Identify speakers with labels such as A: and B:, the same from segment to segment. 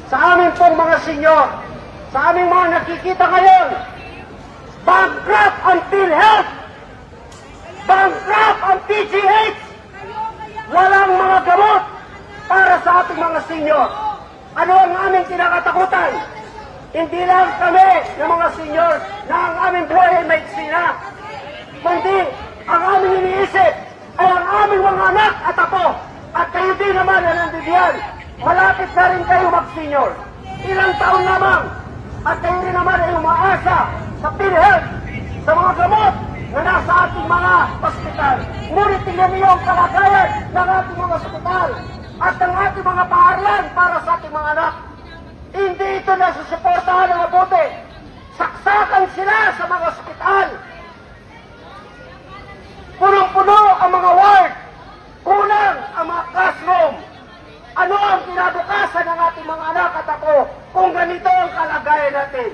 A: sa amin pong mga senyor, sa aming mga nakikita ngayon, bankrupt ang PhilHealth, bankrupt ang PGH, walang mga gamot para sa ating mga senyor. Ano ang aming kinakatakutan? Hindi lang kami ng mga senyor na ang aming buhay ay maiksi na, kundi ang aming iniisip ay ang aming mga anak at apo. At kayo din naman na nandiyan, malapit na rin kayo mag-senyor. Ilang taon lamang at kayo rin naman ay umaasa sa PhilHealth, sa mga gamot na nasa ating mga ospital. Ngunit tingnan niyo ang kalagayan ng ating mga ospital at ng ating mga paaralan para sa ating mga anak. Hindi ito nasusuportahan ng mabuti. Saksakan sila sa mga ospital. Punong-puno ang mga ward. Kulang ang mga classroom. Ano ang kinabukasan ng ating mga anak at ako kung ganito ang kalagayan natin?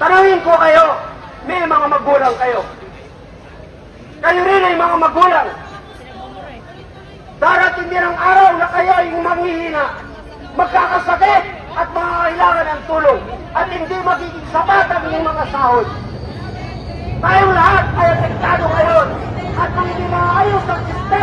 A: Tanungin ko kayo, may mga magulang kayo. Kayo rin ay mga magulang. Darating din ang araw na kayo ay manghihina, magkakasakit at mangangailangan ng tulong at hindi magiging sapat ang inyong mga sahod. Tayong lahat ay apektado ngayon at kung hindi maayos ang sistema